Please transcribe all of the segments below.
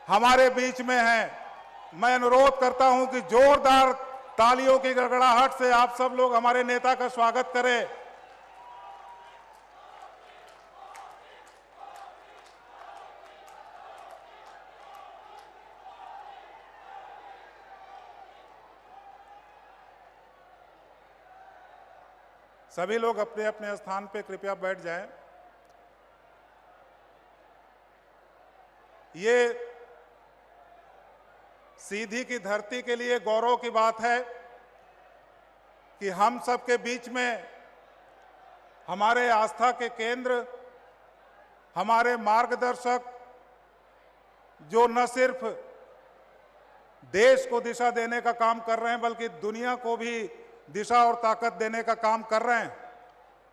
हमारे बीच में हैं। मैं अनुरोध करता हूं कि जोरदार तालियों की गड़गड़ाहट से आप सब लोग हमारे नेता का स्वागत करें। सभी लोग अपने अपने स्थान पर कृपया बैठ जाएं। ये सीधी की धरती के लिए गौरव की बात है कि हम सबके बीच में हमारे आस्था के केंद्र, हमारे मार्गदर्शक, जो न सिर्फ देश को दिशा देने का काम कर रहे हैं बल्कि दुनिया को भी दिशा और ताकत देने का काम कर रहे हैं,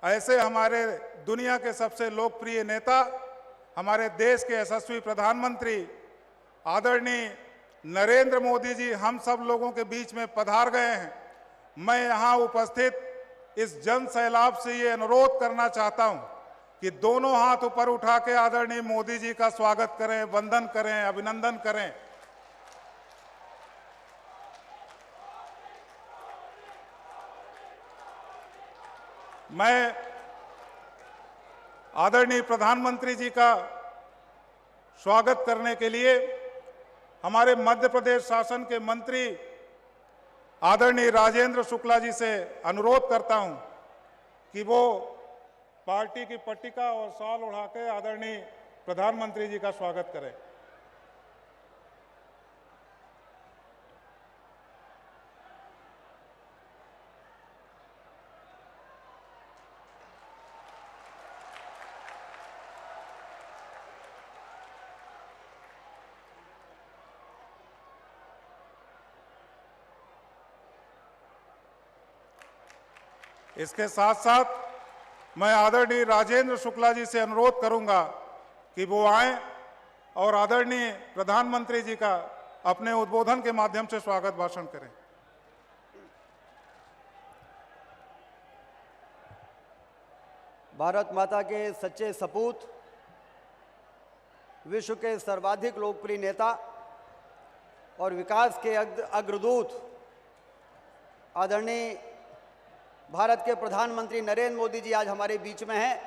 ऐसे हमारे दुनिया के सबसे लोकप्रिय नेता, हमारे देश के यशस्वी प्रधानमंत्री आदरणीय नरेंद्र मोदी जी हम सब लोगों के बीच में पधार गए हैं। मैं यहाँ उपस्थित इस जन सैलाब से ये अनुरोध करना चाहता हूँ कि दोनों हाथ ऊपर उठा के आदरणीय मोदी जी का स्वागत करें, वंदन करें, अभिनंदन करें। मैं आदरणीय प्रधानमंत्री जी का स्वागत करने के लिए हमारे मध्य प्रदेश शासन के मंत्री आदरणीय राजेंद्र शुक्ला जी से अनुरोध करता हूं कि वो पार्टी की पट्टिका और शाल उड़ा के आदरणीय प्रधानमंत्री जी का स्वागत करें। इसके साथ साथ मैं आदरणीय राजेंद्र शुक्ला जी से अनुरोध करूंगा कि वो आएं और आदरणीय प्रधानमंत्री जी का अपने उद्बोधन के माध्यम से स्वागत भाषण करें। भारत माता के सच्चे सपूत, विश्व के सर्वाधिक लोकप्रिय नेता और विकास के अग्रदूत आदरणीय भारत के प्रधानमंत्री नरेंद्र मोदी जी आज हमारे बीच में हैं।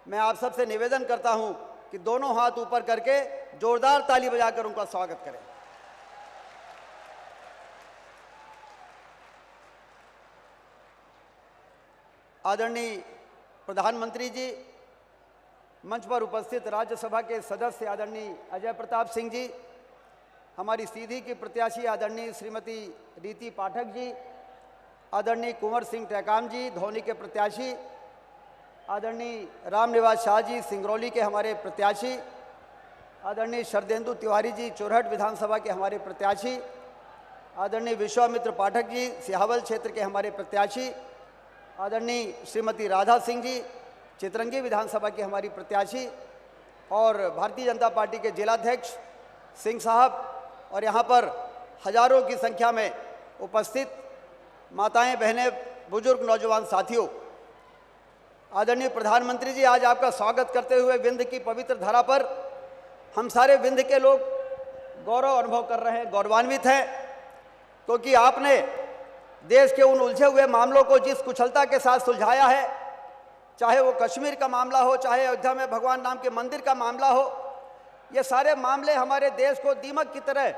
मैं आप सबसे निवेदन करता हूं कि दोनों हाथ ऊपर करके जोरदार ताली बजाकर उनका स्वागत करें। आदरणीय प्रधानमंत्री जी, मंच पर उपस्थित राज्यसभा के सदस्य आदरणीय अजय प्रताप सिंह जी, हमारी सीधी की प्रत्याशी आदरणीय श्रीमती रीति पाठक जी, आदरणीय कुंवर सिंह टेकाम जी धौनी के प्रत्याशी, आदरणीय रामनिवास शाह जी सिंगरौली के हमारे प्रत्याशी, आदरणीय शरदेंदु तिवारी जी चोरहट विधानसभा के हमारे प्रत्याशी, आदरणीय विश्वामित्र पाठक जी सिहावल क्षेत्र के हमारे प्रत्याशी, आदरणीय श्रीमती राधा सिंह जी चितरंगी विधानसभा की हमारी प्रत्याशी और भारतीय जनता पार्टी के जिलाध्यक्ष सिंह साहब और यहाँ पर हजारों की संख्या में उपस्थित माताएं, बहनें, बुजुर्ग, नौजवान साथियों, आदरणीय प्रधानमंत्री जी, आज आपका स्वागत करते हुए विंध्य की पवित्र धरा पर हम सारे विंध्य के लोग गौरव अनुभव कर रहे हैं, गौरवान्वित हैं, क्योंकि आपने देश के उन उलझे हुए मामलों को जिस कुशलता के साथ सुलझाया है, चाहे वो कश्मीर का मामला हो, चाहे अयोध्या में भगवान राम के मंदिर का मामला हो, ये सारे मामले हमारे देश को दीमक की तरह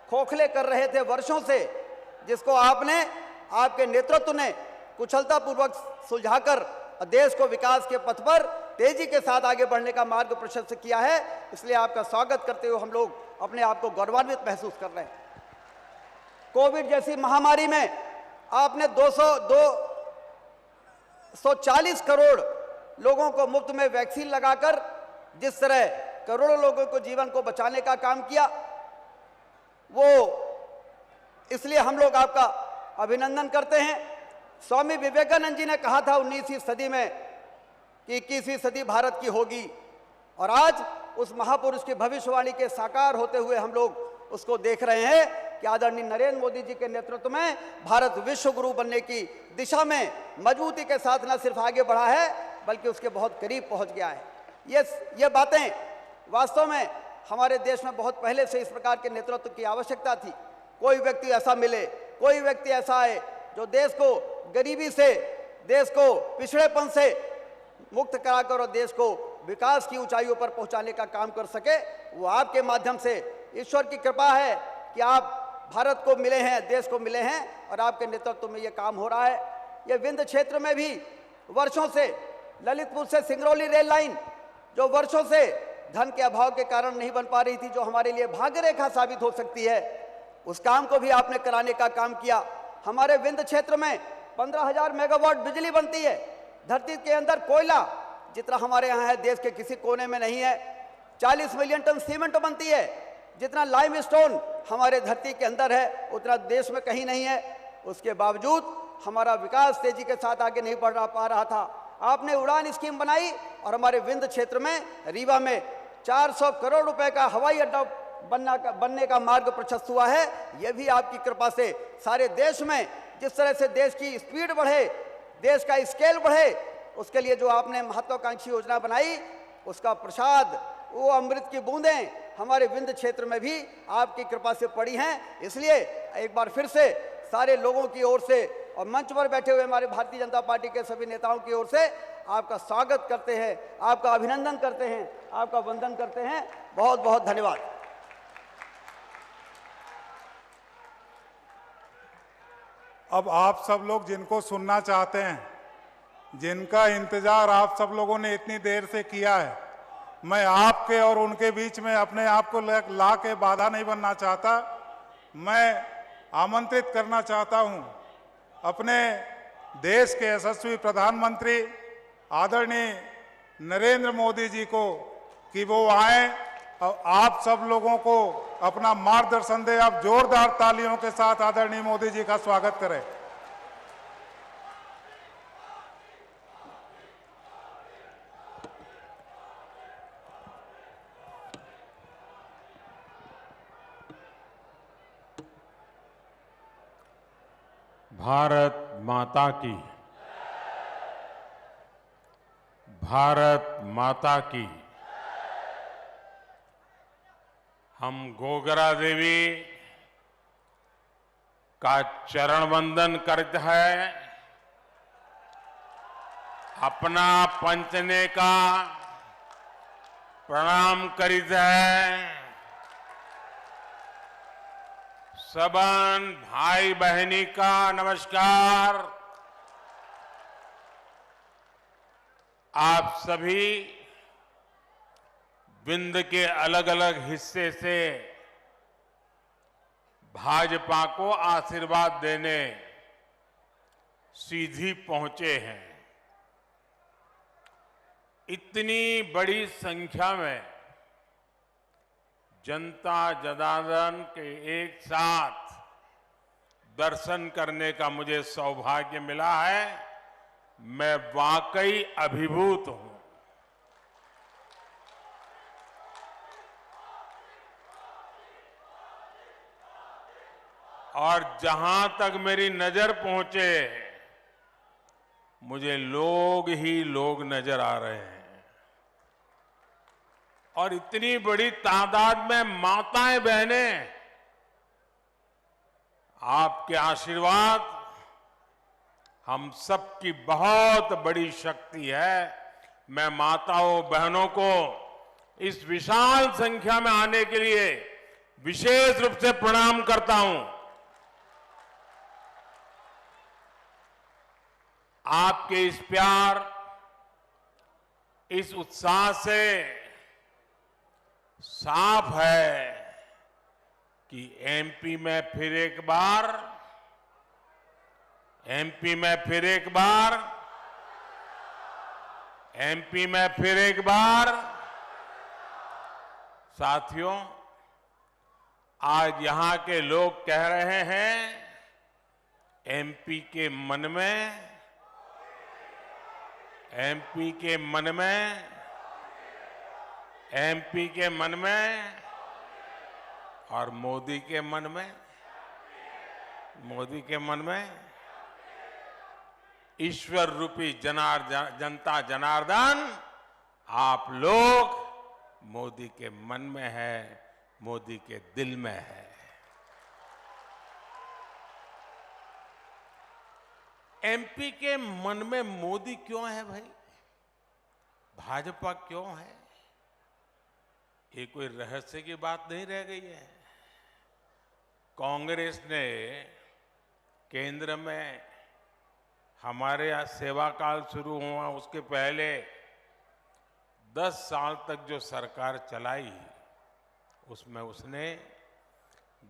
खोखले कर रहे थे वर्षों से, जिसको आपने, आपके नेतृत्व ने कुशलतापूर्वक सुलझाकर देश को विकास के पथ पर तेजी के साथ आगे बढ़ने का मार्ग प्रशस्त किया है। इसलिए आपका स्वागत करते हुए हम लोग अपने आप को गौरवान्वित महसूस कर रहे हैं। कोविड जैसी महामारी में आपने 240 करोड़ लोगों को मुफ्त में वैक्सीन लगाकर जिस तरह करोड़ों लोगों को जीवन को बचाने का काम किया, वो इसलिए हम लोग आपका अभिनंदन करते हैं। स्वामी विवेकानंद जी ने कहा था 19वीं सदी में कि 21वीं सदी भारत की होगी, और आज उस महापुरुष की भविष्यवाणी के साकार होते हुए हम लोग उसको देख रहे हैं कि आदरणीय नरेंद्र मोदी जी के नेतृत्व में भारत विश्व गुरु बनने की दिशा में मजबूती के साथ न सिर्फ आगे बढ़ा है बल्कि उसके बहुत करीब पहुंच गया है। ये बातें वास्तव में हमारे देश में बहुत पहले से इस प्रकार के नेतृत्व की आवश्यकता थी। कोई व्यक्ति ऐसा मिले, कोई व्यक्ति ऐसा आए जो देश को गरीबी से, देश को पिछड़ेपन से मुक्त कराकर और देश को विकास की ऊंचाइयों पर पहुंचाने का काम कर सके। वो आपके माध्यम से, ईश्वर की कृपा है कि आप भारत को मिले हैं, देश को मिले हैं और आपके नेतृत्व में ये काम हो रहा है। ये विंध्य क्षेत्र में भी वर्षों से ललितपुर से सिंगरौली रेल लाइन जो वर्षों से धन के अभाव के कारण नहीं बन पा रही थी, जो हमारे लिए भाग्य रेखा साबित हो सकती है, उस काम को भी आपने कराने का काम किया। हमारे विंध्य क्षेत्र में 15,000 मेगावाट बिजली बनती है। धरती के अंदर कोयला जितना हमारे यहाँ है देश के किसी कोने में नहीं है। 40 मिलियन टन सीमेंट बनती है। जितना लाइमस्टोन हमारे धरती के अंदर है उतना देश में कहीं नहीं है। उसके बावजूद हमारा विकास तेजी के साथ आगे नहीं बढ़ पा रहा था। आपने उड़ान स्कीम बनाई और हमारे विंध्य क्षेत्र में रीवा में 400 करोड़ रुपए का हवाई अड्डा बनने का मार्ग प्रशस्त हुआ है। यह भी आपकी कृपा से सारे देश में जिस तरह से देश की स्पीड बढ़े, देश का स्केल बढ़े, उसके लिए जो आपने महत्वाकांक्षी योजना बनाई, उसका प्रसाद, वो अमृत की बूंदें हमारे विंध्य क्षेत्र में भी आपकी कृपा से पड़ी हैं। इसलिए एक बार फिर से सारे लोगों की ओर से और मंच पर बैठे हुए हमारे भारतीय जनता पार्टी के सभी नेताओं की ओर से आपका स्वागत करते हैं, आपका अभिनंदन करते हैं, आपका वंदन करते हैं। बहुत बहुत धन्यवाद। अब आप सब लोग जिनको सुनना चाहते हैं, जिनका इंतजार आप सब लोगों ने इतनी देर से किया है, मैं आपके और उनके बीच में अपने आप को ला के बाधा नहीं बनना चाहता। मैं आमंत्रित करना चाहता हूं अपने देश के यशस्वी प्रधानमंत्री आदरणीय नरेंद्र मोदी जी को कि वो आए और आप सब लोगों को अपना मार्गदर्शन दे। आप जोरदार तालियों के साथ आदरणीय मोदी जी का स्वागत करें। भारत माता की, भारत माता की। हम गोगरा देवी का चरण वंदन करते हैं, अपना पंचने का प्रणाम करित है। सबन भाई बहनी का नमस्कार। आप सभी विंध्य के अलग अलग हिस्से से भाजपा को आशीर्वाद देने सीधी पहुंचे हैं। इतनी बड़ी संख्या में जनता जनार्दन के एक साथ दर्शन करने का मुझे सौभाग्य मिला है। मैं वाकई अभिभूत हूं। और जहां तक मेरी नजर पहुंचे, मुझे लोग ही लोग नजर आ रहे हैं। और इतनी बड़ी तादाद में माताएं बहनें, आपके आशीर्वाद हम सबकी बहुत बड़ी शक्ति है। मैं माताओं बहनों को इस विशाल संख्या में आने के लिए विशेष रूप से प्रणाम करता हूं। आपके इस प्यार, इस उत्साह से साफ है कि एमपी में फिर एक बार साथियों, आज यहां के लोग कह रहे हैं, एमपी के मन में और मोदी के मन में ईश्वर रूपी जनता जनार्दन आप लोग मोदी के मन में है, मोदी के दिल में है। एमपी के मन में मोदी क्यों है भाई? भाजपा क्यों है? ये कोई रहस्य की बात नहीं रह गई है। कांग्रेस ने केंद्र में हमारे यहाँ सेवा काल शुरू हुआ उसके पहले 10 साल तक जो सरकार चलाई, उसमें उसने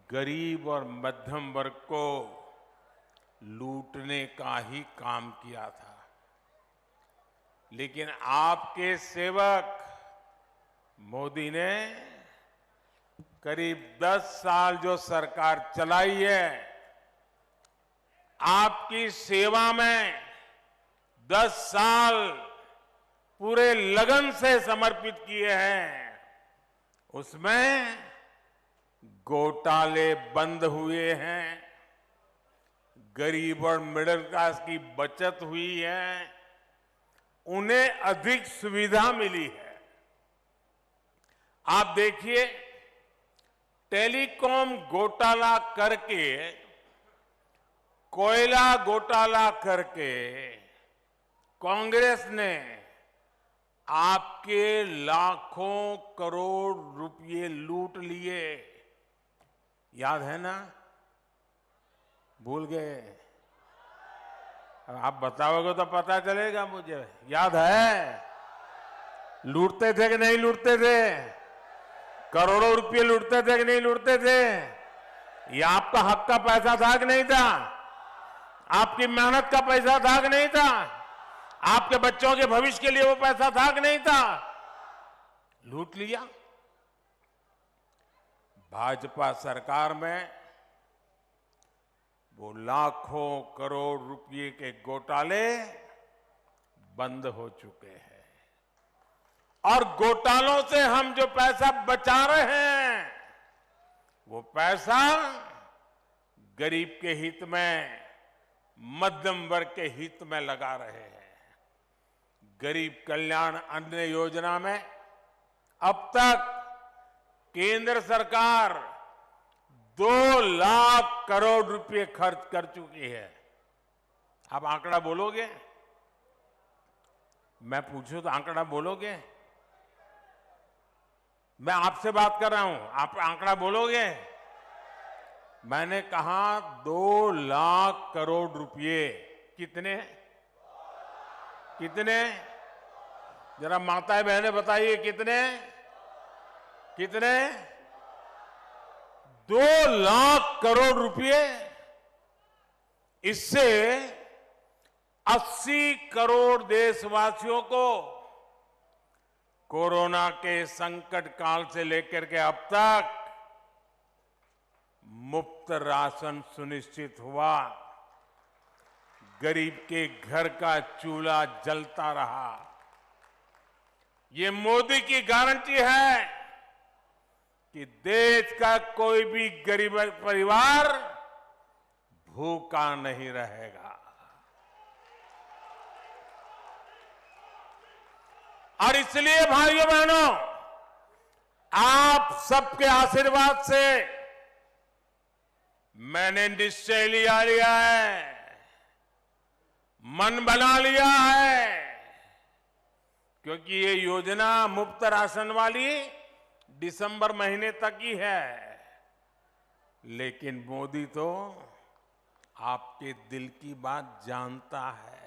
गरीब और मध्यम वर्ग को लूटने का ही काम किया था। लेकिन आपके सेवक मोदी ने करीब 10 साल जो सरकार चलाई है, आपकी सेवा में 10 साल पूरे लगन से समर्पित किए हैं। उसमें घोटाले बंद हुए हैं, गरीब और मिडिल क्लास की बचत हुई है, उन्हें अधिक सुविधा मिली है। आप देखिए, टेलीकॉम घोटाला करके, कोयला घोटाला करके कांग्रेस ने आपके लाखों करोड़ रुपए लूट लिए। याद है ना? भूल गए? आप बताओगे तो पता चलेगा मुझे। याद है? लूटते थे कि नहीं लूटते थे? करोड़ों रुपए लूटते थे कि नहीं लूटते थे? ये आपका हक का पैसा था कि नहीं था? आपकी मेहनत का पैसा था कि नहीं था? आपके बच्चों के भविष्य के लिए वो पैसा था कि नहीं था? लूट लिया। भाजपा सरकार में वो लाखों करोड़ रुपए के घोटाले बंद हो चुके हैं। और घोटालों से हम जो पैसा बचा रहे हैं, वो पैसा गरीब के हित में, मध्यम वर्ग के हित में लगा रहे हैं। गरीब कल्याण अन्न योजना में अब तक केंद्र सरकार 2 लाख करोड़ रुपए खर्च कर चुकी है। आप आंकड़ा बोलोगे? मैं पूछूं तो आंकड़ा बोलोगे? मैं आपसे बात कर रहा हूं, आप आंकड़ा बोलोगे? मैंने कहा 2 लाख करोड़ रुपए। कितने? कितने? जरा माताएं बहनें बताइए, कितने? कितने? 2 लाख करोड़ रुपए। इससे 80 करोड़ देशवासियों को कोरोना के संकट काल से लेकर के अब तक मुफ्त राशन सुनिश्चित हुआ। गरीब के घर का चूल्हा जलता रहा। ये मोदी की गारंटी है कि देश का कोई भी गरीब परिवार भूखा नहीं रहेगा। और इसलिए भाइयों बहनों, आप सबके आशीर्वाद से मैंने निश्चय लिया है, मन बना लिया है, क्योंकि ये योजना मुफ्त राशन वाली दिसंबर महीने तक ही है। लेकिन मोदी तो आपके दिल की बात जानता है,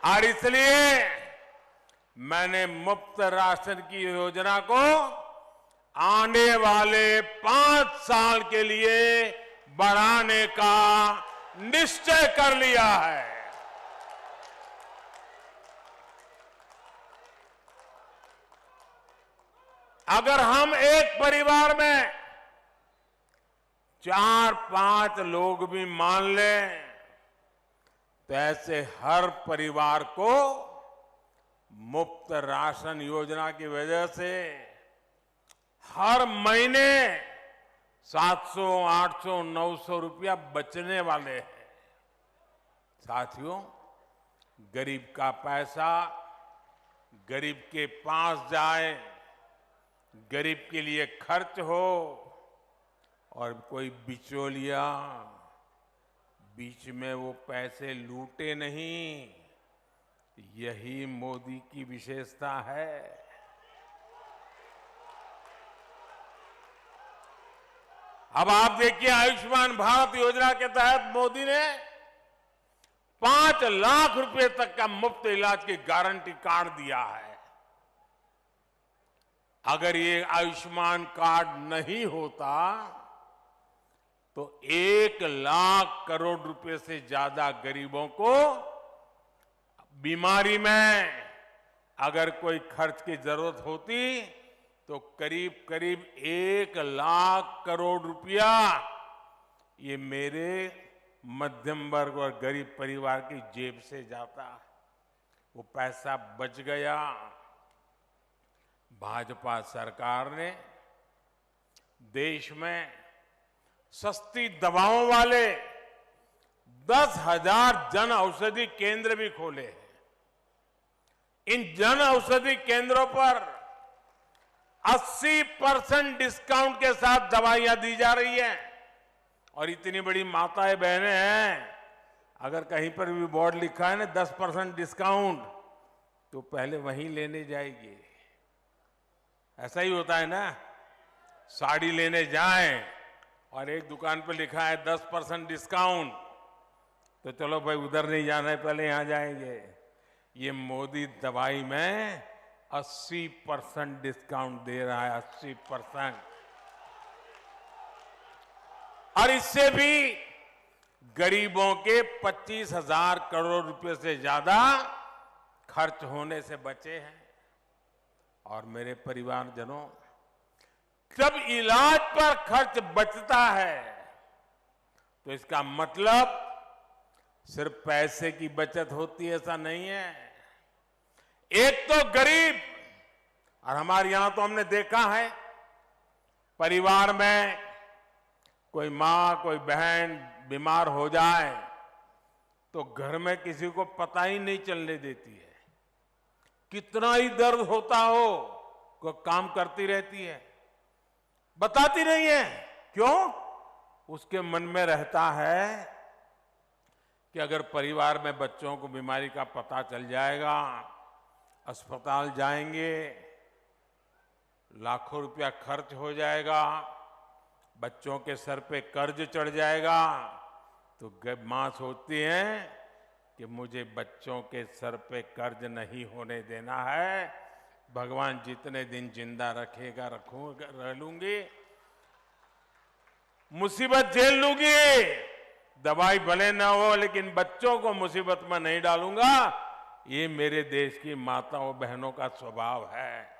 और इसलिए मैंने मुफ्त राशन की योजना को आने वाले 5 साल के लिए बढ़ाने का निश्चय कर लिया है। अगर हम एक परिवार में 4-5 लोग भी मान लें, तो ऐसे हर परिवार को मुफ्त राशन योजना की वजह से हर महीने 700, 800, 900 रुपया बचने वाले हैं। साथियों, गरीब का पैसा गरीब के पास जाए, गरीब के लिए खर्च हो और कोई बिचौलिया बीच में वो पैसे लूटे नहीं। यही मोदी की विशेषता है। अब आप देखिए, आयुष्मान भारत योजना के तहत मोदी ने 5 लाख रुपए तक का मुफ्त इलाज की गारंटी कार्ड दिया है। अगर ये आयुष्मान कार्ड नहीं होता तो 1 लाख करोड़ रुपए से ज्यादा गरीबों को बीमारी में अगर कोई खर्च की जरूरत होती तो करीब करीब 1 लाख करोड़ रुपया ये मेरे मध्यम वर्ग और गरीब परिवार की जेब से जाता। वो पैसा बच गया। भाजपा सरकार ने देश में सस्ती दवाओं वाले 10,000 जन औषधि केंद्र भी खोले हैं। इन जन औषधि केंद्रों पर 80% डिस्काउंट के साथ दवाइयां दी जा रही हैं। और इतनी बड़ी माताएं बहनें हैं, अगर कहीं पर भी बोर्ड लिखा है ना 10% डिस्काउंट, तो पहले वहीं लेने जाएगी। ऐसा ही होता है ना, साड़ी लेने जाएं और एक दुकान पर लिखा है 10% डिस्काउंट, तो चलो भाई उधर नहीं जाना है, पहले यहां जाएंगे। ये मोदी दवाई में 80% डिस्काउंट दे रहा है, 80%। और इससे भी गरीबों के 25,000 करोड़ रुपए से ज्यादा खर्च होने से बचे हैं। और मेरे परिवारजनों, जब इलाज पर खर्च बचता है तो इसका मतलब सिर्फ पैसे की बचत होती है, ऐसा नहीं है। एक तो गरीब, और हमारे यहां तो हमने देखा है, परिवार में कोई मां कोई बहन बीमार हो जाए तो घर में किसी को पता ही नहीं चलने देती है। कितना ही दर्द होता हो, कोई काम करती रहती है, बताती नहीं है। क्यों? उसके मन में रहता है कि अगर परिवार में बच्चों को बीमारी का पता चल जाएगा, अस्पताल जाएंगे, लाखों रुपया खर्च हो जाएगा, बच्चों के सर पे कर्ज चढ़ जाएगा, तो मां सोचती है कि मुझे बच्चों के सर पे कर्ज नहीं होने देना है। भगवान जितने दिन जिंदा रखेगा रह लूंगी, मुसीबत झेल लूंगी, दवाई भले ना हो लेकिन बच्चों को मुसीबत में नहीं डालूंगा। ये मेरे देश की माताओं बहनों का स्वभाव है।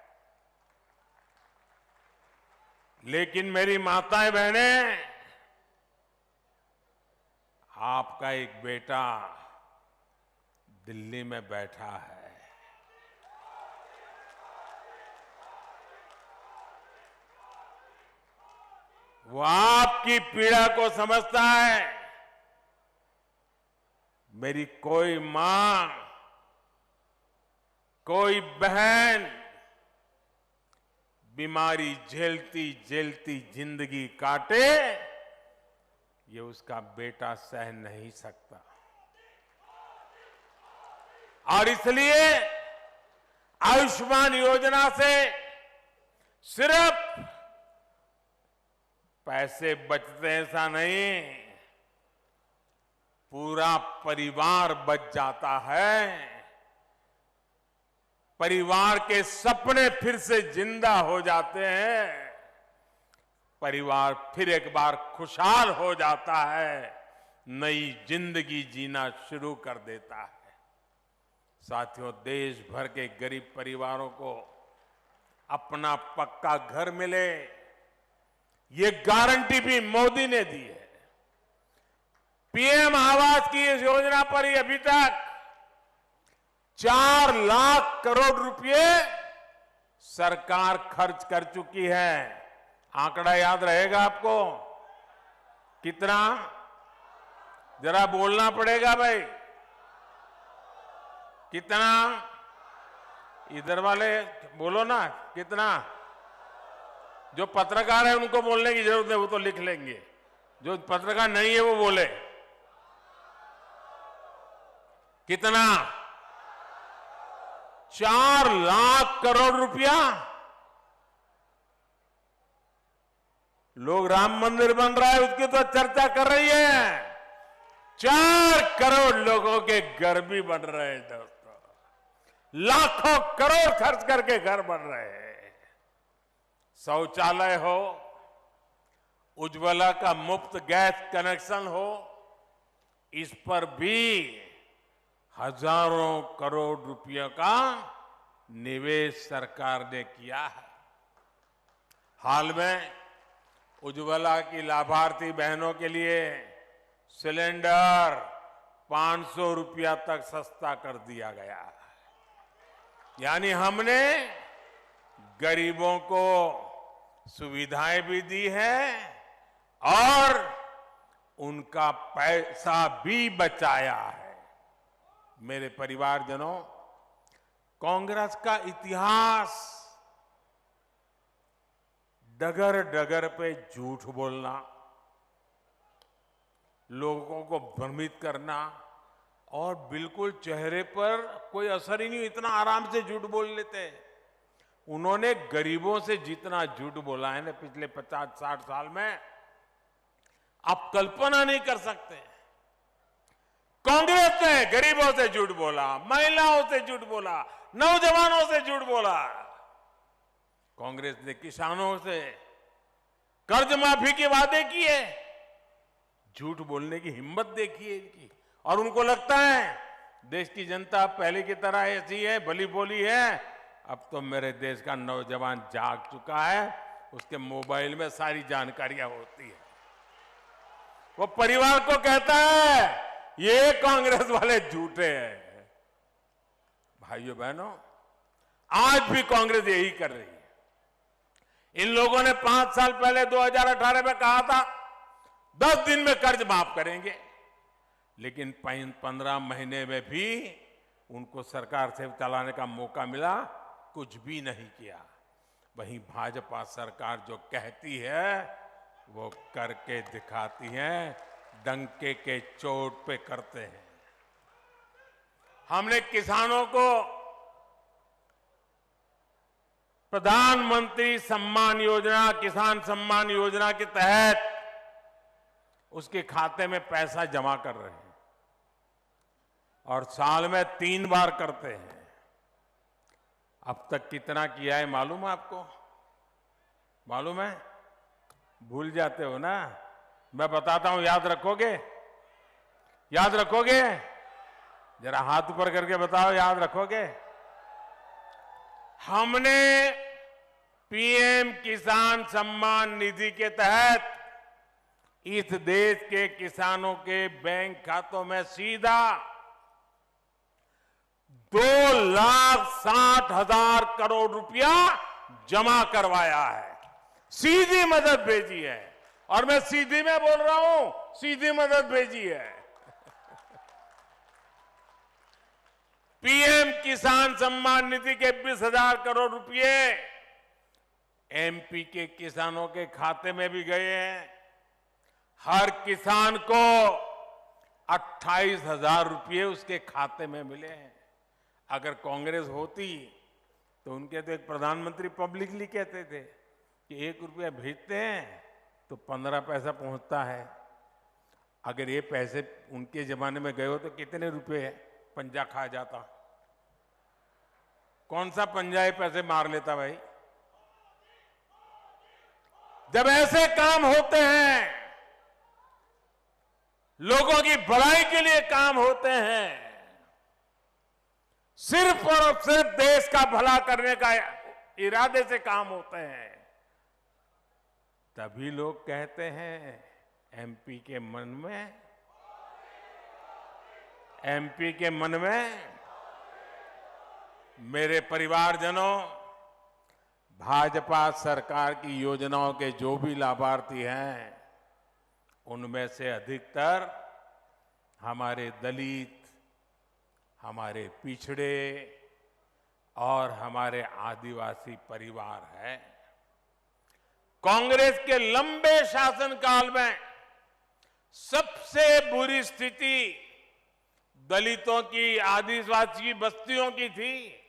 लेकिन मेरी माताएं बहनें, आपका एक बेटा दिल्ली में बैठा है, वो आपकी पीड़ा को समझता है। मेरी कोई मां, कोई बहन बीमारी झेलती झेलती जिंदगी काटे, ये उसका बेटा सह नहीं सकता। और इसलिए आयुष्मान योजना से सिर्फ पैसे बचते ऐसा नहीं, पूरा परिवार बच जाता है। परिवार के सपने फिर से जिंदा हो जाते हैं। परिवार फिर एक बार खुशहाल हो जाता है, नई जिंदगी जीना शुरू कर देता है। साथियों, देश भर के गरीब परिवारों को अपना पक्का घर मिले, ये गारंटी भी मोदी ने दी है। पीएम आवास की इस योजना पर ही अभी तक 4 लाख करोड़ रुपए सरकार खर्च कर चुकी है। आंकड़ा याद रहेगा आपको? कितना? जरा बोलना पड़ेगा भाई। कितना? इधर वाले बोलो ना कितना। जो पत्रकार है उनको बोलने की जरूरत है, वो तो लिख लेंगे। जो पत्रकार नहीं है वो बोले कितना। 4 लाख करोड़ रुपया। लोग राम मंदिर बन रहा है उसकी तो चर्चा कर रही है, 4 करोड़ लोगों के घर भी बन रहे हैं दोस्तों। लाखों करोड़ खर्च करके घर बन रहे हैं। शौचालय हो, उज्ज्वला का मुफ्त गैस कनेक्शन हो, इस पर भी हजारों करोड़ रुपयों का निवेश सरकार ने किया है। हाल में उज्ज्वला की लाभार्थी बहनों के लिए सिलेंडर 500 रुपया तक सस्ता कर दिया गया है। यानी हमने गरीबों को सुविधाएं भी दी है और उनका पैसा भी बचाया है। मेरे परिवारजनों, कांग्रेस का इतिहास डगर डगर पे झूठ बोलना, लोगों को भ्रमित करना और बिल्कुल चेहरे पर कोई असर ही नहीं, इतना आराम से झूठ बोल लेते हैं। उन्होंने गरीबों से जितना झूठ बोला है ना पिछले 50-60 साल में, आप कल्पना नहीं कर सकते। कांग्रेस ने गरीबों से झूठ बोला, महिलाओं से झूठ बोला, नौजवानों से झूठ बोला। कांग्रेस ने किसानों से कर्ज माफी के वादे किए। झूठ बोलने की हिम्मत देखिए इनकी। और उनको लगता है देश की जनता पहले की तरह ऐसी है, भली बोली है। अब तो मेरे देश का नौजवान जाग चुका है, उसके मोबाइल में सारी जानकारियां होती है। वो परिवार को कहता है ये कांग्रेस वाले झूठे हैं। भाइयों बहनों, आज भी कांग्रेस यही कर रही है। इन लोगों ने 5 साल पहले 2018 में कहा था 10 दिन में कर्ज माफ करेंगे, लेकिन 15 महीने में भी उनको सरकार से चलाने का मौका मिला, कुछ भी नहीं किया। वहीं भाजपा सरकार जो कहती है वो करके दिखाती है, डंके के चोट पे करते हैं। हमने किसानों को प्रधानमंत्री सम्मान योजना, किसान सम्मान योजना के तहत उसके खाते में पैसा जमा कर रहे हैं और साल में 3 बार करते हैं। अब तक कितना किया है मालूम है आपको? मालूम है? भूल जाते हो ना। मैं बताता हूं, याद रखोगे? याद रखोगे? जरा हाथ ऊपर करके बताओ, याद रखोगे? हमने पीएम किसान सम्मान निधि के तहत इस देश के किसानों के बैंक खातों में सीधा 2,60,000 करोड़ रुपया जमा करवाया है। सीधी मदद भेजी है, और मैं सीधी में बोल रहा हूं, सीधी मदद भेजी है। पीएम किसान सम्मान निधि के 20,000 करोड़ रुपए एमपी के किसानों के खाते में भी गए हैं। हर किसान को 28,000 रुपये उसके खाते में मिले हैं। अगर कांग्रेस होती तो उनके तो एक प्रधानमंत्री पब्लिकली कहते थे कि 1 रुपया भेजते हैं तो 15 पैसा पहुंचता है। अगर ये पैसे उनके जमाने में गए हो तो कितने रुपए पंजा खा जाता? कौन सा पंजा ये पैसे मार लेता भाई? जब ऐसे काम होते हैं, लोगों की भलाई के लिए काम होते हैं, सिर्फ और सिर्फ देश का भला करने का इरादे से काम होते हैं, तभी लोग कहते हैं एमपी के मन में मेरे परिवारजनों, भाजपा सरकार की योजनाओं के जो भी लाभार्थी हैं, उनमें से अधिकतर हमारे दलित, हमारे पिछड़े, और हमारे आदिवासी परिवार है। कांग्रेस के लंबे शासनकाल में सबसे बुरी स्थिति दलितों की, आदिवासी बस्तियों की थी।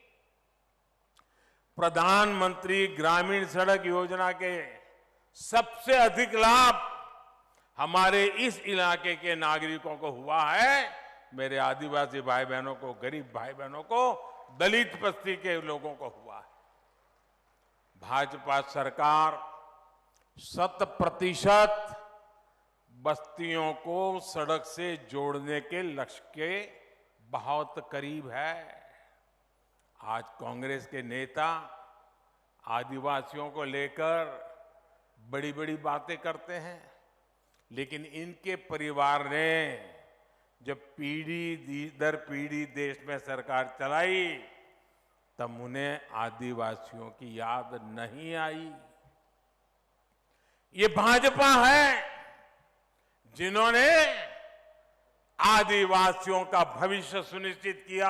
प्रधानमंत्री ग्रामीण सड़क योजना के सबसे अधिक लाभ हमारे इस इलाके के नागरिकों को हुआ है। मेरे आदिवासी भाई बहनों को, गरीब भाई बहनों को, दलित बस्ती के लोगों को हुआ है। भाजपा सरकार 100% बस्तियों को सड़क से जोड़ने के लक्ष्य के बहुत करीब है। आज कांग्रेस के नेता आदिवासियों को लेकर बड़ी बड़ी बातें करते हैं, लेकिन इनके परिवार ने जब पीढ़ी दर पीढ़ी देश में सरकार चलाई तब उन्हें आदिवासियों की याद नहीं आई। ये भाजपा है जिन्होंने आदिवासियों का भविष्य सुनिश्चित किया।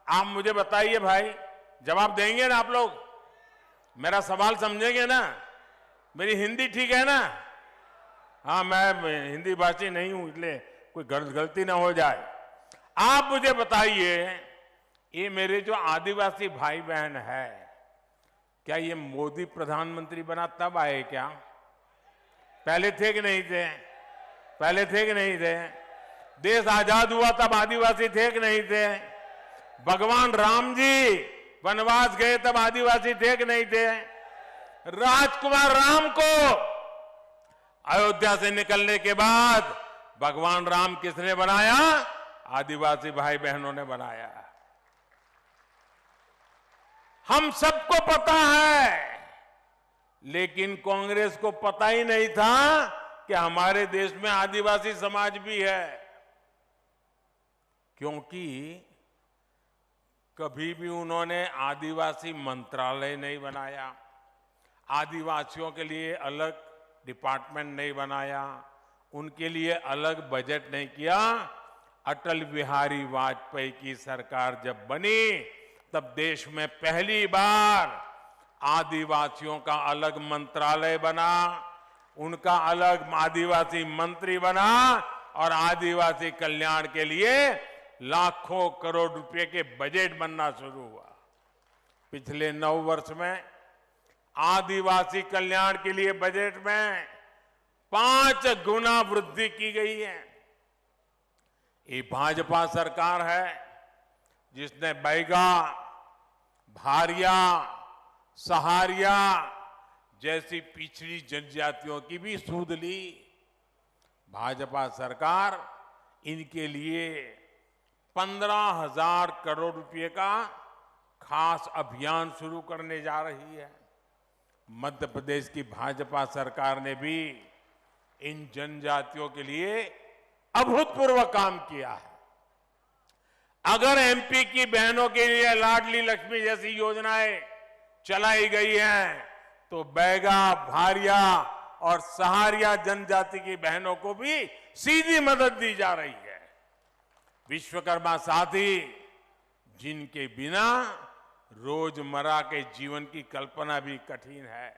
आप मुझे बताइए भाई, जवाब देंगे ना आप लोग? मेरा सवाल समझेंगे ना? मेरी हिंदी ठीक है ना? हाँ, मैं हिंदी भाषी नहीं हूं, इसलिए कोई गलती ना हो जाए। आप मुझे बताइए, ये मेरे जो आदिवासी भाई बहन है, क्या ये मोदी प्रधानमंत्री बना तब आए क्या? पहले थे कि नहीं थे? पहले थे कि नहीं थे? देश आजाद हुआ तब आदिवासी थे कि नहीं थे? भगवान राम जी वनवास गए तब आदिवासी थे कि नहीं थे? राजकुमार राम को अयोध्या से निकलने के बाद भगवान राम किसने बनाया? आदिवासी भाई बहनों ने बनाया। हम सबको पता है, लेकिन कांग्रेस को पता ही नहीं था कि हमारे देश में आदिवासी समाज भी है, क्योंकि कभी भी उन्होंने आदिवासी मंत्रालय नहीं बनाया, आदिवासियों के लिए अलग डिपार्टमेंट नहीं बनाया, उनके लिए अलग बजट नहीं किया। अटल बिहारी वाजपेयी की सरकार जब बनी तब देश में पहली बार आदिवासियों का अलग मंत्रालय बना, उनका अलग आदिवासी मंत्री बना और आदिवासी कल्याण के लिए लाखों करोड़ रुपए के बजट बनना शुरू हुआ। पिछले 9 वर्ष में आदिवासी कल्याण के लिए बजट में 5 गुना वृद्धि की गई है। ये भाजपा सरकार है जिसने बैगा, भारिया, सहारिया जैसी पिछड़ी जनजातियों की भी सूद ली। भाजपा सरकार इनके लिए 15,000 करोड़ रुपए का खास अभियान शुरू करने जा रही है। मध्य प्रदेश की भाजपा सरकार ने भी इन जनजातियों के लिए अभूतपूर्व काम किया है। अगर एमपी की बहनों के लिए लाडली लक्ष्मी जैसी योजनाएं चलाई गई हैं, तो बैगा, भारिया और सहारिया जनजाति की बहनों को भी सीधी मदद दी जा रही है। विश्वकर्मा साथी, जिनके बिना रोजमर्रा के जीवन की कल्पना भी कठिन है,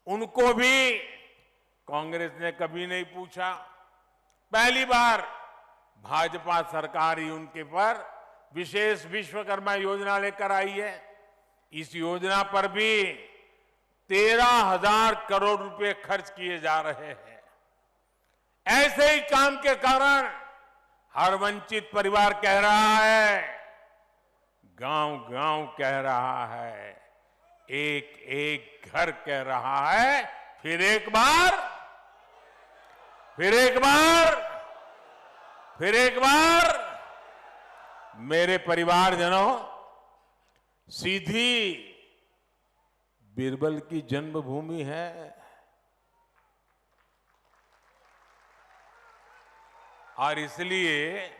उनको भी कांग्रेस ने कभी नहीं पूछा। पहली बार भाजपा सरकार ही उनके पर विशेष विश्वकर्मा योजना लेकर आई है। इस योजना पर भी 13,000 करोड़ रुपए खर्च किए जा रहे हैं। ऐसे ही काम के कारण हर वंचित परिवार कह रहा है, गांव-गांव कह रहा है, एक एक घर कह रहा है, फिर एक बार, फिर एक बार, फिर एक बार। मेरे परिवारजनों, सीधी बीरबल की जन्मभूमि है। और इसलिए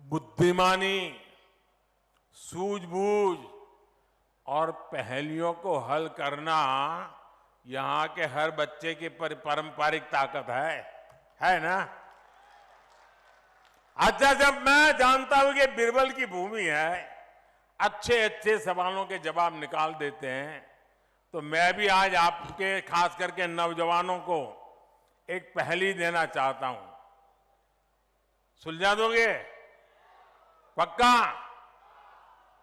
बुद्धिमानी, सूझबूझ और पहेलियों को हल करना यहां के हर बच्चे की पारंपरिक ताकत है ना? अच्छा, जब मैं जानता हूं कि बीरबल की भूमि है, अच्छे अच्छे सवालों के जवाब निकाल देते हैं। तो मैं भी आज आपके खास करके नौजवानों को एक पहेली देना चाहता हूं। सुलझा दोगे? पक्का?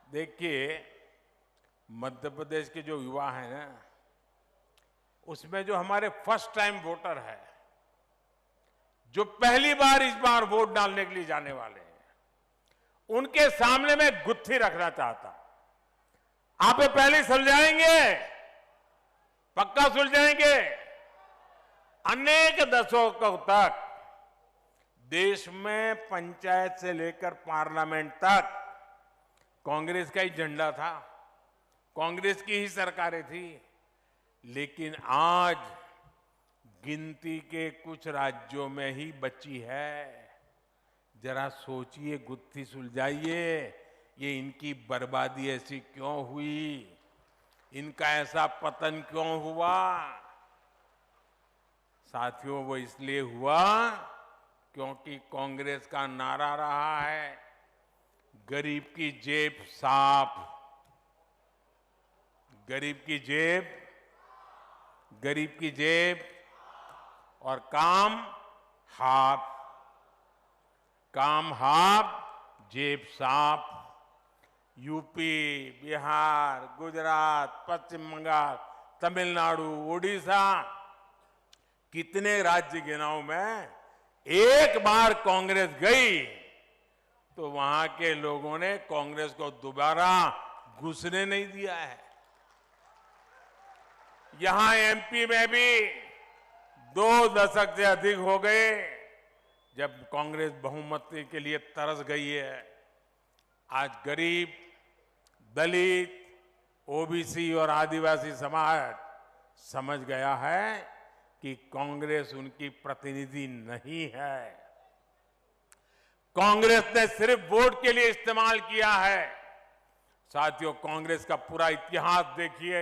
देखिए, मध्य प्रदेश के जो युवा हैं ना, उसमें जो हमारे फर्स्ट टाइम वोटर है, जो पहली बार इस बार वोट डालने के लिए जाने वाले हैं, उनके सामने मैं गुत्थी रखना चाहता हूं। आप ये पहले सुलझाएंगे? पक्का सुलझाएंगे? अनेक दशकों तक देश में पंचायत से लेकर पार्लियामेंट तक कांग्रेस का ही झंडा था, कांग्रेस की ही सरकारें थी। लेकिन आज गिनती के कुछ राज्यों में ही बची है। जरा सोचिए, गुत्थी सुलझाइए, ये इनकी बर्बादी ऐसी क्यों हुई, इनका ऐसा पतन क्यों हुआ? साथियों, वो इसलिए हुआ क्योंकि कांग्रेस का नारा रहा है, गरीब की जेब साफ, गरीब की जेब, गरीब की जेब और काम हाफ, काम हाफ जेब साफ। यूपी, बिहार, गुजरात, पश्चिम बंगाल, तमिलनाडु, उड़ीसा, कितने राज्य गिनाऊं मैं, एक बार कांग्रेस गई तो वहां के लोगों ने कांग्रेस को दोबारा घुसने नहीं दिया है। यहां एमपी में भी 2 दशक से अधिक हो गए जब कांग्रेस बहुमत के लिए तरस गई है। आज गरीब, दलित, ओबीसी और आदिवासी समाज समझ गया है कि कांग्रेस उनकी प्रतिनिधि नहीं है। कांग्रेस ने सिर्फ वोट के लिए इस्तेमाल किया है। साथियों, कांग्रेस का पूरा इतिहास देखिए,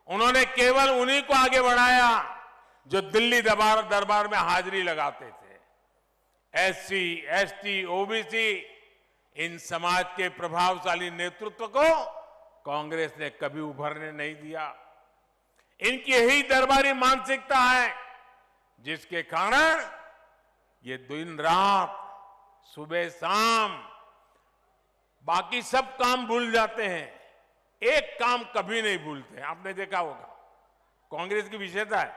उन्होंने केवल उन्हीं को आगे बढ़ाया जो दिल्ली दरबार में हाजिरी लगाते थे। एससी, एसटी, ओबीसी, इन समाज के प्रभावशाली नेतृत्व को कांग्रेस ने कभी उभरने नहीं दिया। इनकी यही दरबारी मानसिकता है जिसके कारण ये दिन रात, सुबह शाम बाकी सब काम भूल जाते हैं, एक काम कभी नहीं भूलते। आपने देखा होगा, कांग्रेस की विशेषता है,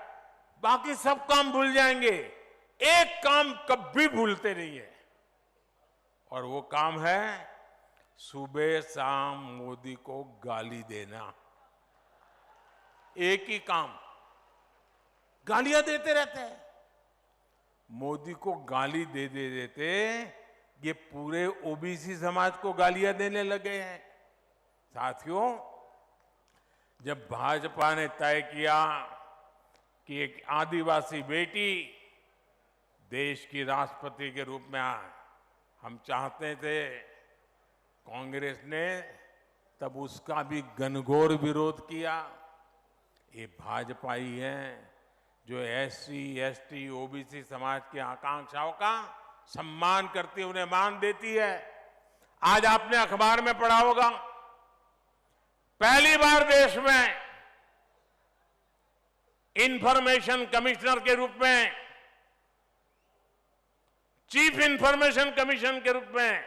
बाकी सब काम भूल जाएंगे, एक काम कभी भूलते नहीं है, और वो काम है सुबह शाम मोदी को गाली देना। एक ही काम, गालियां देते रहते हैं। मोदी को गाली दे देते ये पूरे ओबीसी समाज को गालियां देने लगे हैं। साथियों, जब भाजपा ने तय किया कि एक आदिवासी बेटी देश की राष्ट्रपति के रूप में आए, हम चाहते थे, कांग्रेस ने तब उसका भी घनघोर विरोध किया। ये भाजपा ही है जो एससी, एसटी, ओबीसी समाज की आकांक्षाओं का सम्मान करती है, उन्हें मान देती है। आज आपने अखबार में पढ़ा होगा, पहली बार देश में इंफॉर्मेशन कमिश्नर के रूप में, चीफ इंफॉर्मेशन कमीशन के रूप में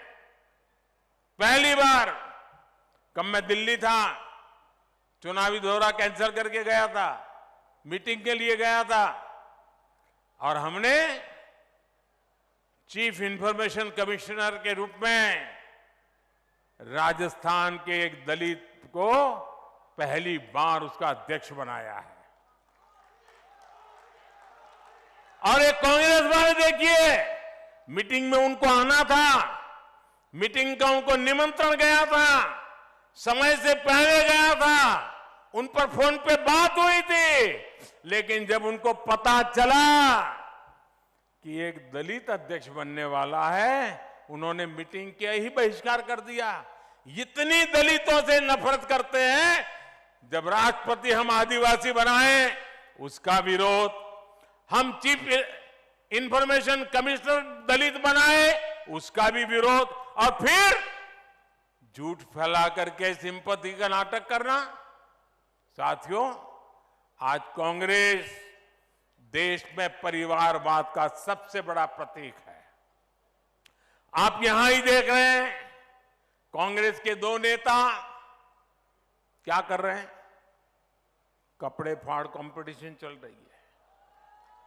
पहली बार, कब मैं दिल्ली था, चुनावी दौरा कैंसिल करके गया था, मीटिंग के लिए गया था, और हमने चीफ इंफॉर्मेशन कमिश्नर के रूप में राजस्थान के एक दलित को पहली बार उसका अध्यक्ष बनाया है। और एक कांग्रेस वाले देखिए, मीटिंग में उनको आना था, मीटिंग का उनको निमंत्रण गया था, समय से पहले गया था, उन पर फोन पे बात हुई थी, लेकिन जब उनको पता चला कि एक दलित अध्यक्ष बनने वाला है, उन्होंने मीटिंग का ही बहिष्कार कर दिया। इतनी दलितों से नफरत करते हैं, जब राष्ट्रपति हम आदिवासी बनाए उसका विरोध, हम चीफ इंफॉर्मेशन कमिश्नर दलित बनाए उसका भी विरोध, और फिर झूठ फैला करके सिंपैथी का नाटक करना। साथियों, आज कांग्रेस देश में परिवारवाद का सबसे बड़ा प्रतीक है। आप यहां ही देख रहे हैं, कांग्रेस के दो नेता क्या कर रहे हैं? कपड़े फाड़ कंपटीशन चल रही है।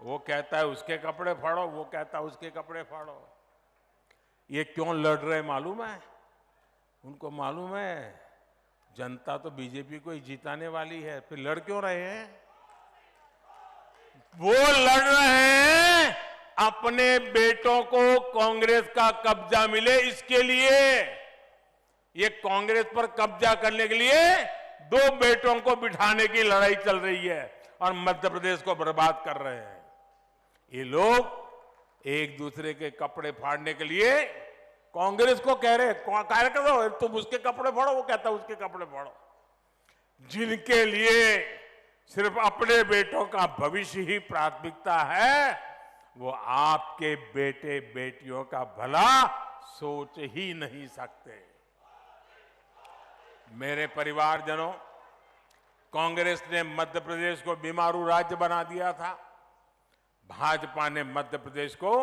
वो कहता है उसके कपड़े फाड़ो, वो कहता है उसके कपड़े फाड़ो। ये क्यों लड़ रहे मालूम है? उनको मालूम है जनता तो बीजेपी को ही जिताने वाली है, फिर लड़ क्यों रहे हैं? वो लड़ रहे हैं अपने बेटों को कांग्रेस का कब्जा मिले, इसके लिए। ये कांग्रेस पर कब्जा करने के लिए दो बेटों को बिठाने की लड़ाई चल रही है और मध्य प्रदेश को बर्बाद कर रहे हैं। ये लोग एक दूसरे के कपड़े फाड़ने के लिए कांग्रेस को कह रहे कार्यकर्ता, तुम उसके कपड़े फाड़ो, वो कहता उसके कपड़े फाड़ो। जिनके लिए सिर्फ अपने बेटों का भविष्य ही प्राथमिकता है, वो आपके बेटे बेटियों का भला सोच ही नहीं सकते। मेरे परिवारजनों, कांग्रेस ने मध्य प्रदेश को बीमारू राज्य बना दिया था। भाजपा ने मध्य प्रदेश को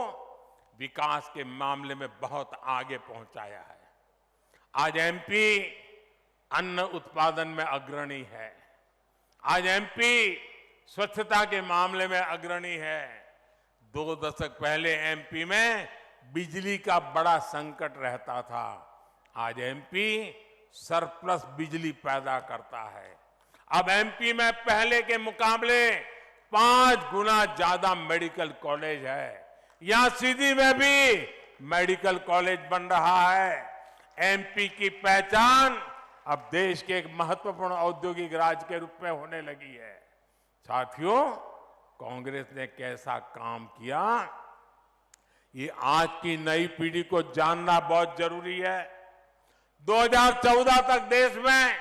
विकास के मामले में बहुत आगे पहुंचाया है। आज एमपी अन्न उत्पादन में अग्रणी है। आज एमपी स्वच्छता के मामले में अग्रणी है। 2 दशक पहले एमपी में बिजली का बड़ा संकट रहता था। आज एमपी सरप्लस बिजली पैदा करता है। अब एमपी में पहले के मुकाबले 5 गुना ज्यादा मेडिकल कॉलेज है। यहां सीधी में भी मेडिकल कॉलेज बन रहा है। एमपी की पहचान अब देश के एक महत्वपूर्ण औद्योगिक राज्य के रूप में होने लगी है। साथियों, कांग्रेस ने कैसा काम किया, ये आज की नई पीढ़ी को जानना बहुत जरूरी है। 2014 तक देश में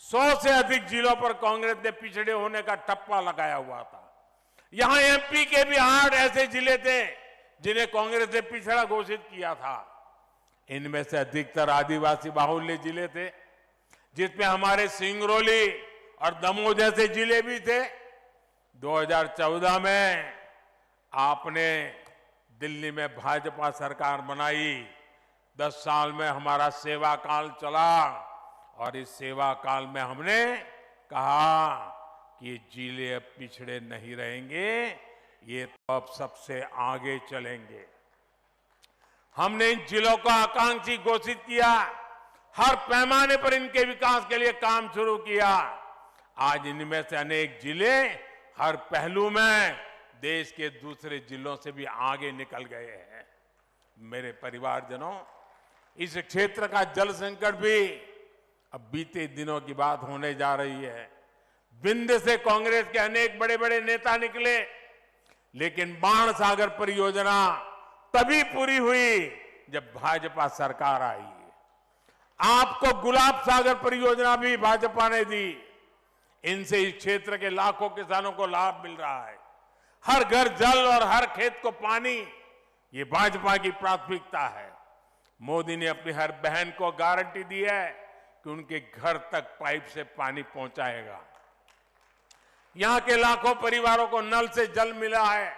100 से अधिक जिलों पर कांग्रेस ने पिछड़े होने का ठप्पा लगाया हुआ था। यहां एमपी के भी 8 ऐसे जिले थे जिन्हें कांग्रेस ने पिछड़ा घोषित किया था। इनमें से अधिकतर आदिवासी बाहुल्य जिले थे, जिसमें हमारे सिंगरौली और दमोह जैसे जिले भी थे। 2014 में आपने दिल्ली में भाजपा सरकार बनाई। 10 साल में हमारा सेवा काल चला और इस सेवा काल में हमने कहा कि ये जिले अब पिछड़े नहीं रहेंगे, ये तो अब सबसे आगे चलेंगे। हमने इन जिलों को आकांक्षी घोषित किया, हर पैमाने पर इनके विकास के लिए काम शुरू किया। आज इनमें से अनेक जिले हर पहलू में देश के दूसरे जिलों से भी आगे निकल गए हैं। मेरे परिवारजनों, इस क्षेत्र का जल संकट भी अब बीते दिनों की बात होने जा रही है। विंध्य से कांग्रेस के अनेक बड़े बड़े नेता निकले, लेकिन बाण सागर परियोजना तभी पूरी हुई जब भाजपा सरकार आई। आपको गुलाब सागर परियोजना भी भाजपा ने दी। इनसे इस क्षेत्र के लाखों किसानों को लाभ मिल रहा है। हर घर जल और हर खेत को पानी, ये भाजपा की प्राथमिकता है। मोदी ने अपनी हर बहन को गारंटी दी है कि उनके घर तक पाइप से पानी पहुंचाएगा। यहां के लाखों परिवारों को नल से जल मिला है।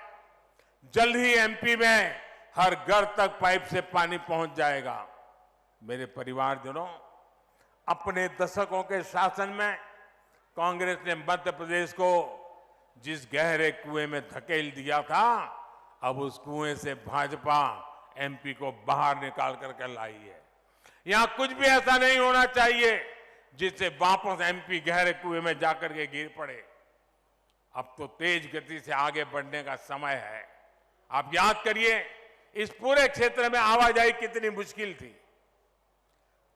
जल्द ही एमपी में हर घर तक पाइप से पानी पहुंच जाएगा। मेरे परिवारजनों, अपने दशकों के शासन में कांग्रेस ने मध्य प्रदेश को जिस गहरे कुएं में धकेल दिया था, अब उस कुएं से भाजपा एमपी को बाहर निकाल करके लाई है। यहां कुछ भी ऐसा नहीं होना चाहिए जिससे वापस एमपी गहरे कुएं में जाकर के गिर पड़े। अब तो तेज गति से आगे बढ़ने का समय है। आप याद करिए, इस पूरे क्षेत्र में आवाजाही कितनी मुश्किल थी।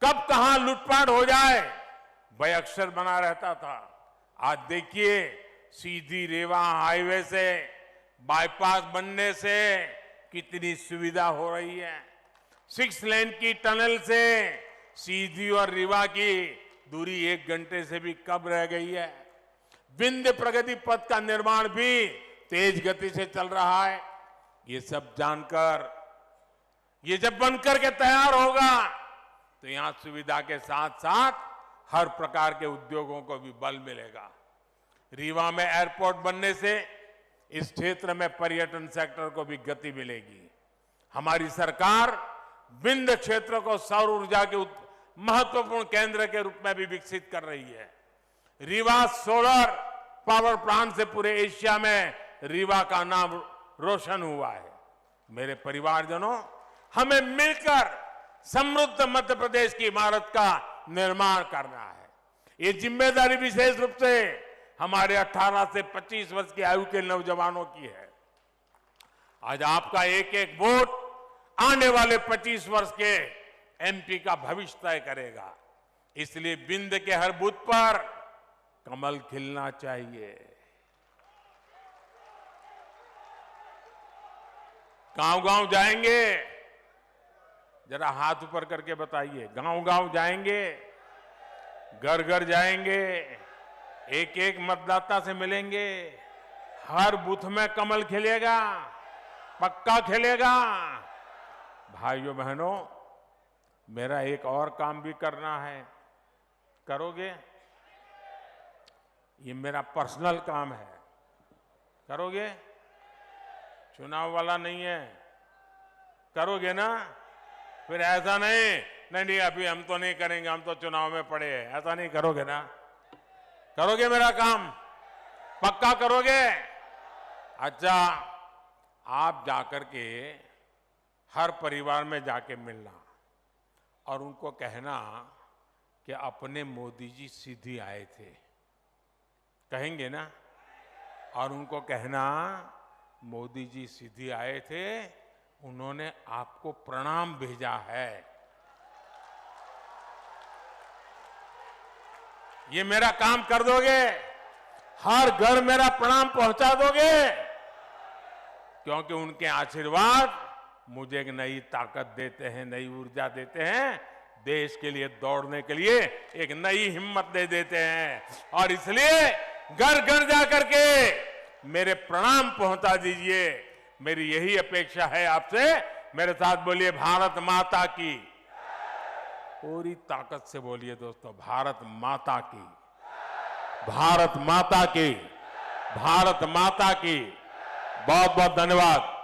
कब कहां लूटपाट हो जाए भय अक्षर बना रहता था। आज देखिए, सीधी रेवा हाईवे से बाईपास बनने से कितनी सुविधा हो रही है। 6 लेन की टनल से सीधी और रीवा की दूरी 1 घंटे से भी कम रह गई है। विंध्य प्रगति पथ का निर्माण भी तेज गति से चल रहा है। ये सब जानकर, ये जब बनकर के तैयार होगा तो यहां सुविधा के साथ साथ हर प्रकार के उद्योगों को भी बल मिलेगा। रीवा में एयरपोर्ट बनने से इस क्षेत्र में पर्यटन सेक्टर को भी गति मिलेगी। हमारी सरकार विंध्य क्षेत्र को सौर ऊर्जा के महत्वपूर्ण केंद्र के रूप में भी विकसित कर रही है। रीवा सोलर पावर प्लांट से पूरे एशिया में रीवा का नाम रोशन हुआ है। मेरे परिवारजनों, हमें मिलकर समृद्ध मध्य प्रदेश की इमारत का निर्माण करना है। ये जिम्मेदारी विशेष रूप से हमारे 18 से 25 वर्ष की आयु के नौजवानों की है। आज आपका एक एक वोट आने वाले 25 वर्ष के एमपी का भविष्य तय करेगा। इसलिए विंध्य के हर बूथ पर कमल खिलना चाहिए। गांव-गांव जाएंगे, जरा हाथ ऊपर करके बताइए। गांव-गांव जाएंगे, घर-घर जाएंगे, एक एक मतदाता से मिलेंगे, हर बूथ में कमल खिलेगा, पक्का खिलेगा। भाइयों बहनों, मेरा एक और काम भी करना है, करोगे? ये मेरा पर्सनल काम है, करोगे? चुनाव वाला नहीं है, करोगे ना? फिर ऐसा नहीं अभी हम तो नहीं करेंगे, हम तो चुनाव में पड़े हैं, ऐसा नहीं करोगे ना? करोगे मेरा काम? पक्का करोगे? अच्छा, आप जाकर के हर परिवार में जाके मिलना और उनको कहना कि अपने मोदी जी सीधी आए थे, कहेंगे ना? और उनको कहना मोदी जी सीधी आए थे, उन्होंने आपको प्रणाम भेजा है। ये मेरा काम कर दोगे? हर घर मेरा प्रणाम पहुंचा दोगे? क्योंकि उनके आशीर्वाद मुझे एक नई ताकत देते हैं, नई ऊर्जा देते हैं, देश के लिए दौड़ने के लिए एक नई हिम्मत दे देते हैं। और इसलिए घर घर जाकर के मेरे प्रणाम पहुंचा दीजिए। मेरी यही अपेक्षा है आपसे। मेरे साथ बोलिए, भारत माता की। पूरी ताकत से बोलिए दोस्तों, भारत माता की, भारत माता की, भारत माता की। बहुत बहुत धन्यवाद।